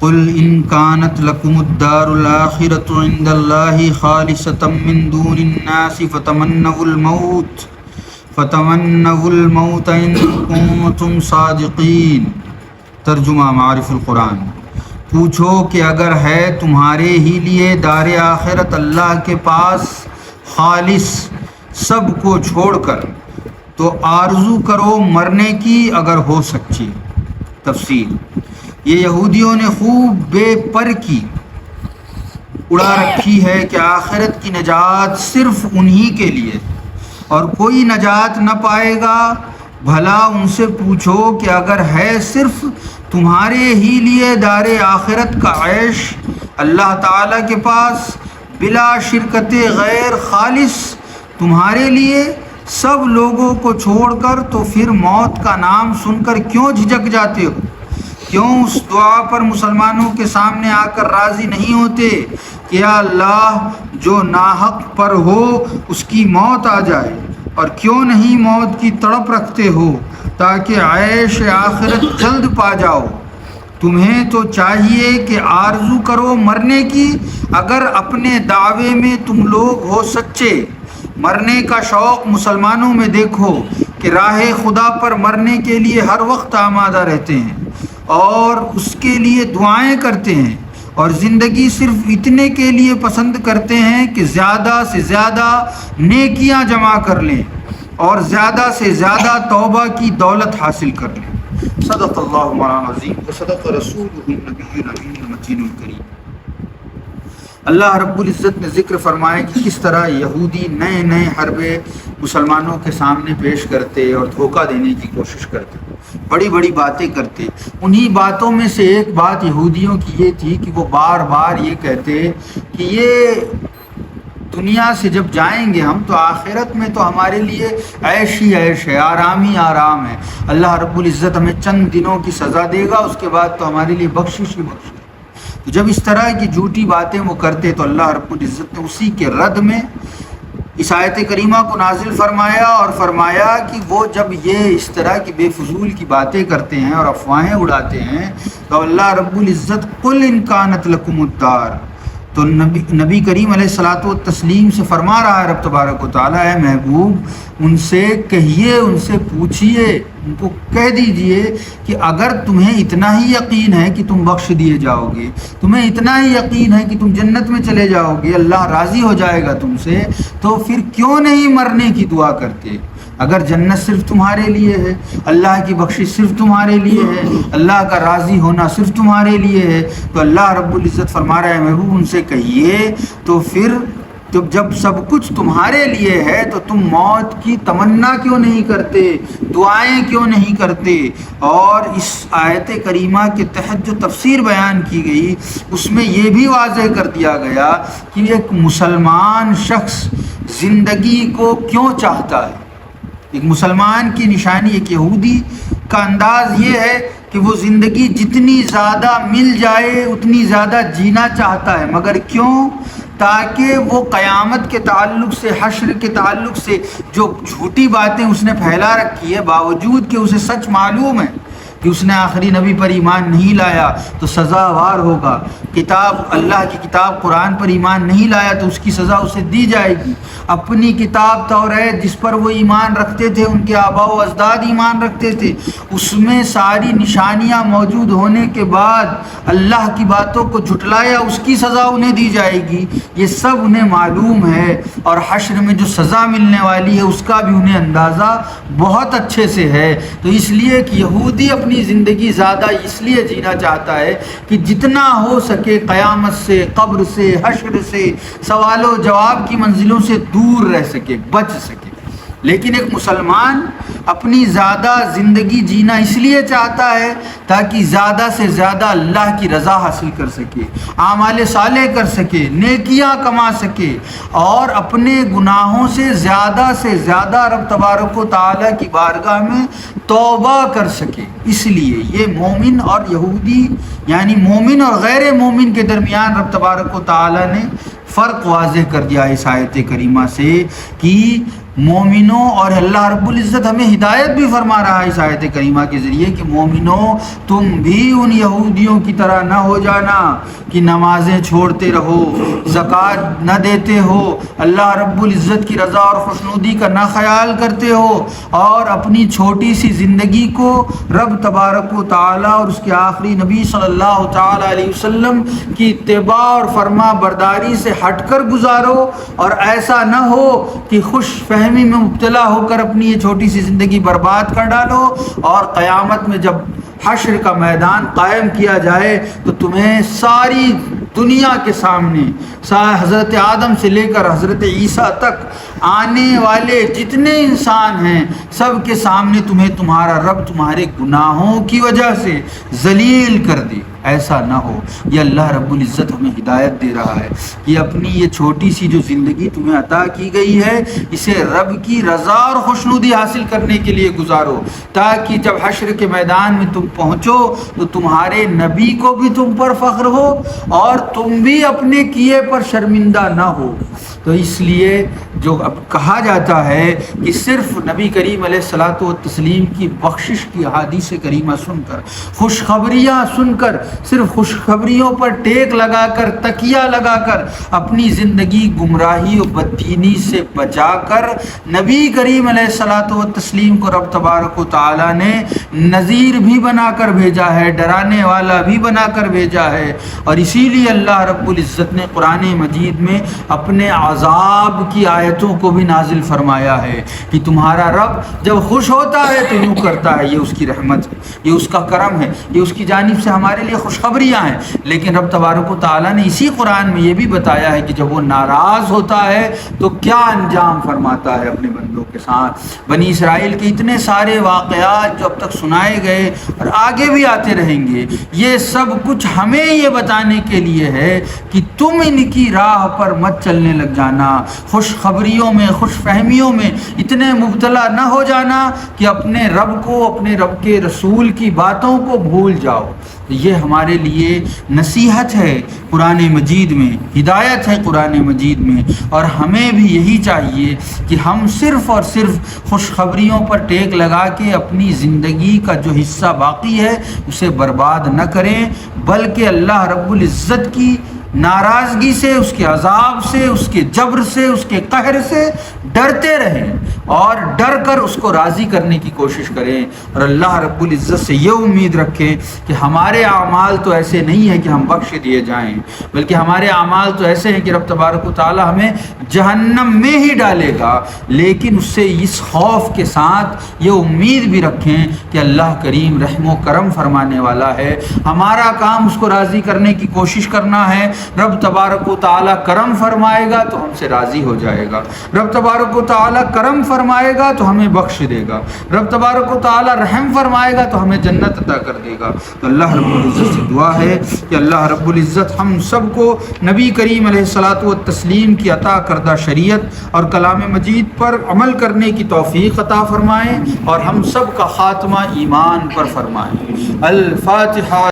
قل ان كانت لكم الدار الآخرة عند الله خالصة من دون الناس فتمنوا الموت إن كنتم صادقين۔ ترجمہ معارف القرآن۔ پوچھو کہ اگر ہے تمہارے ہی لیے دار آخرت اللہ کے پاس خالص سب کو چھوڑ کر تو آرزو کرو مرنے کی اگر ہو سچے۔ تفصیل: یہ یہودیوں نے خوب بے پر کی اڑا رکھی ہے کہ آخرت کی نجات صرف انہی کے لیے اور کوئی نجات نہ پائے گا۔ بھلا ان سے پوچھو کہ اگر ہے صرف تمہارے ہی لیے دار آخرت کا عیش اللہ تعالیٰ کے پاس بلا شرکت غیر خالص تمہارے لیے سب لوگوں کو چھوڑ کر، تو پھر موت کا نام سن کر کیوں جھجک جاتے ہو؟ کیوں اس دعا پر مسلمانوں کے سامنے آ کر راضی نہیں ہوتے کہ یا اللہ جو ناحق پر ہو اس کی موت آ جائے؟ اور کیوں نہیں موت کی تڑپ رکھتے ہو تاکہ عیش آخرت جلد پا جاؤ؟ تمہیں تو چاہیے کہ آرزو کرو مرنے کی اگر اپنے دعوے میں تم لوگ ہو سچے۔ مرنے کا شوق مسلمانوں میں دیکھو کہ راہ خدا پر مرنے کے لیے ہر وقت آمادہ رہتے ہیں اور اس کے لیے دعائیں کرتے ہیں، اور زندگی صرف اتنے کے لیے پسند کرتے ہیں کہ زیادہ سے زیادہ نیکیاں جمع کر لیں اور زیادہ سے زیادہ توبہ کی دولت حاصل کر لیں۔ صدق اللہ مولانا عظیم و صدق رسولہ النبی الامین المتین الکریم۔ اللہ رب العزت نے ذکر فرمایا کہ کس طرح یہودی نئے نئے حربے مسلمانوں کے سامنے پیش کرتے اور دھوکہ دینے کی کوشش کرتے، بڑی بڑی باتیں کرتے۔ انہی باتوں میں سے ایک بات یہودیوں کی یہ تھی کہ وہ بار بار یہ کہتے کہ یہ دنیا سے جب جائیں گے ہم تو آخرت میں تو ہمارے لیے عیش ہی عیش ہے، آرام ہی آرام ہے، اللہ رب العزت ہمیں چند دنوں کی سزا دے گا، اس کے بعد تو ہمارے لیے بخشش ہی بخشش۔ تو جب اس طرح کی جھوٹی باتیں وہ کرتے تو اللہ رب العزت نے اسی کے رد میں اس آیت کریمہ کو نازل فرمایا اور فرمایا کہ وہ جب یہ اس طرح کی بے فضول کی باتیں کرتے ہیں اور افواہیں اڑاتے ہیں تو اللہ رب العزت قل ان کانت لکم الدار، تو نبی کریم علیہ الصلاۃ والتسلیم سے فرما رہا ہے رب تبارک و تعالیٰ، اے محبوب ان سے کہیے، ان سے پوچھیے، ان کو کہہ دیجئے کہ اگر تمہیں اتنا ہی یقین ہے کہ تم بخش دیے جاؤ گے، تمہیں اتنا ہی یقین ہے کہ تم جنت میں چلے جاؤ گے، اللہ راضی ہو جائے گا تم سے، تو پھر کیوں نہیں مرنے کی دعا کرتے؟ اگر جنت صرف تمہارے لیے ہے، اللہ کی بخشش صرف تمہارے لیے ہے، اللہ کا راضی ہونا صرف تمہارے لیے ہے، تو اللہ رب العزت فرما رہا ہے محبوب ان سے کہیے تو پھر جب سب کچھ تمہارے لیے ہے تو تم موت کی تمنا کیوں نہیں کرتے، دعائیں کیوں نہیں کرتے؟ اور اس آیت کریمہ کے تحت جو تفسیر بیان کی گئی اس میں یہ بھی واضح کر دیا گیا کہ ایک مسلمان شخص زندگی کو کیوں چاہتا ہے۔ ایک مسلمان کی نشانی، ایک یہودی کا انداز یہ ہے کہ وہ زندگی جتنی زیادہ مل جائے اتنی زیادہ جینا چاہتا ہے، مگر کیوں؟ تاکہ وہ قیامت کے تعلق سے، حشر کے تعلق سے جو جھوٹی باتیں اس نے پھیلا رکھی ہے، باوجود کہ اسے سچ معلوم ہے کہ اس نے آخری نبی پر ایمان نہیں لایا تو سزاوار ہوگا، کتاب اللہ کی کتاب قرآن پر ایمان نہیں لایا تو اس کی سزا اسے دی جائے گی، اپنی کتاب توریت جس پر وہ ایمان رکھتے تھے، ان کے آباء و اجداد ایمان رکھتے تھے، اس میں ساری نشانیاں موجود ہونے کے بعد اللہ کی باتوں کو جھٹلایا، اس کی سزا انہیں دی جائے گی، یہ سب انہیں معلوم ہے، اور حشر میں جو سزا ملنے والی ہے اس کا بھی انہیں اندازہ بہت اچھے سے ہے۔ تو اس لیے کہ یہودی اپنی زندگی زیادہ اس لیے جینا چاہتا ہے کہ جتنا ہو سکے قیامت سے، قبر سے، حشر سے، سوال و جواب کی منزلوں سے دور رہ سکے، بچ سکے۔ لیکن ایک مسلمان اپنی زیادہ زندگی جینا اس لیے چاہتا ہے تاکہ زیادہ سے زیادہ اللہ کی رضا حاصل کر سکے، اعمال صالح کر سکے، نیکیاں کما سکے، اور اپنے گناہوں سے زیادہ رب تبارک و تعالیٰ کی بارگاہ میں توبہ کر سکے۔ اس لیے یہ مومن اور یہودی، یعنی مومن اور غیر مومن کے درمیان رب تبارک و تعالیٰ نے فرق واضح کر دیا اس آیت کریمہ سے کہ مومنوں، اور اللہ رب العزت ہمیں ہدایت بھی فرما رہا ہے اس آیت کریمہ کے ذریعے کہ مومنوں تم بھی ان یہودیوں کی طرح نہ ہو جانا کہ نمازیں چھوڑتے رہو، زکوٰۃ نہ دیتے ہو، اللہ رب العزت کی رضا اور خوشنودی کا نہ خیال کرتے ہو، اور اپنی چھوٹی سی زندگی کو رب تبارک و تعالیٰ اور اس کے آخری نبی صلی اللہ تعالیٰ علیہ وسلم کی اتباع اور فرما برداری سے ہٹ کر گزارو، اور ایسا نہ ہو کہ خوش فہمی میں مبتلا ہو کر اپنی یہ چھوٹی سی زندگی برباد کر ڈالو، اور قیامت میں جب حشر کا میدان قائم کیا جائے تو تمہیں ساری دنیا کے سامنے حضرت آدم سے لے کر حضرت عیسیٰ تک آنے والے جتنے انسان ہیں سب کے سامنے تمہیں تمہارا رب تمہارے گناہوں کی وجہ سے ذلیل کر دے۔ ایسا نہ ہو۔ یہ اللہ رب العزت ہمیں ہدایت دے رہا ہے کہ اپنی یہ چھوٹی سی جو زندگی تمہیں عطا کی گئی ہے اسے رب کی رضا اور خوشنودی حاصل کرنے کے لیے گزارو، تاکہ جب حشر کے میدان میں تم پہنچو تو تمہارے نبی کو بھی تم پر فخر ہو اور تم بھی اپنے کیے پر شرمندہ نہ ہو۔ تو اس لیے جو اب کہا جاتا ہے کہ صرف نبی کریم علیہ الصلاۃ والتسلیم کی بخشش کی احادیث کریمہ سن کر، خوشخبریاں سن کر، صرف خوشخبریوں پر ٹیک لگا کر، تکیہ لگا کر اپنی زندگی گمراہی و بددینی سے بچا کر نبی کریم علیہ الصلاۃ والتسلیم کو رب تبارک و تعالیٰ نے نذیر بھی بنا کر بھیجا ہے، ڈرانے والا بھی بنا کر بھیجا ہے۔ اور اسی لیے اللہ رب العزت نے قرآن مجید میں اپنے عذاب کی آیتوں کو بھی نازل فرمایا ہے کہ تمہارا رب جب خوش ہوتا ہے تو یوں کرتا ہے، یہ اس کی رحمت ہے، یہ اس کا کرم ہے، یہ اس کی جانب سے ہمارے لیے خوشخبریاں ہیں۔ لیکن رب تبارک و تعالیٰ نے اسی قرآن میں یہ بھی بتایا ہے کہ جب وہ ناراض ہوتا ہے تو کیا انجام فرماتا ہے اپنے بندوں کے ساتھ۔ بنی اسرائیل کے اتنے سارے واقعات جو اب تک سنائے گئے اور آگے بھی آتے رہیں گے، یہ سب کچھ ہمیں یہ بتانے کے لیے ہے کہ تم ان کی راہ پر مت چلنے لگ جانا، خوشخبریوں میں، خوش فہمیوں میں اتنے مبتلا نہ ہو جانا کہ اپنے رب کو، اپنے رب کے رسول کی باتوں کو بھول جاؤ۔ یہ ہمارے لیے نصیحت ہے قرآن مجید میں، ہدایت ہے قرآن مجید میں، اور ہمیں بھی یہی چاہیے کہ ہم صرف اور صرف خوشخبریوں پر ٹیک لگا کے اپنی زندگی کا جو حصہ باقی ہے اسے برباد نہ کریں، بلکہ اللہ رب العزت کی ناراضگی سے، اس کے عذاب سے، اس کے جبر سے، اس کے قہر سے ڈرتے رہیں اور ڈر کر اس کو راضی کرنے کی کوشش کریں، اور اللہ رب العزت سے یہ امید رکھیں کہ ہمارے اعمال تو ایسے نہیں ہیں کہ ہم بخش دیے جائیں، بلکہ ہمارے اعمال تو ایسے ہیں کہ رب تبارک و تعالی ہمیں جہنم میں ہی ڈالے گا، لیکن اس سے اس خوف کے ساتھ یہ امید بھی رکھیں کہ اللہ کریم رحم و کرم فرمانے والا ہے، ہمارا کام اس کو راضی کرنے کی کوشش کرنا ہے، رب تبارک و تعالی کرم فرمائے گا تو ہم سے راضی ہو جائے گا، رب تبارک و تعالی کرم فرمائے گا تو ہمیں بخش دے گا، رب تبارک و تعالی رحم فرمائے گا تو ہمیں جنت عطا کر دے گا۔ تو اللہ رب العزت سے دعا ہے کہ اللہ رب العزت ہم سب کو نبی کریم علیہ الصلاۃ والتسلیم کی عطا کردہ شریعت اور کلام مجید پر عمل کرنے کی توفیق عطا فرمائیں، اور ہم سب کا خاتمہ ایمان پر فرمائیں۔ الفاتحہ۔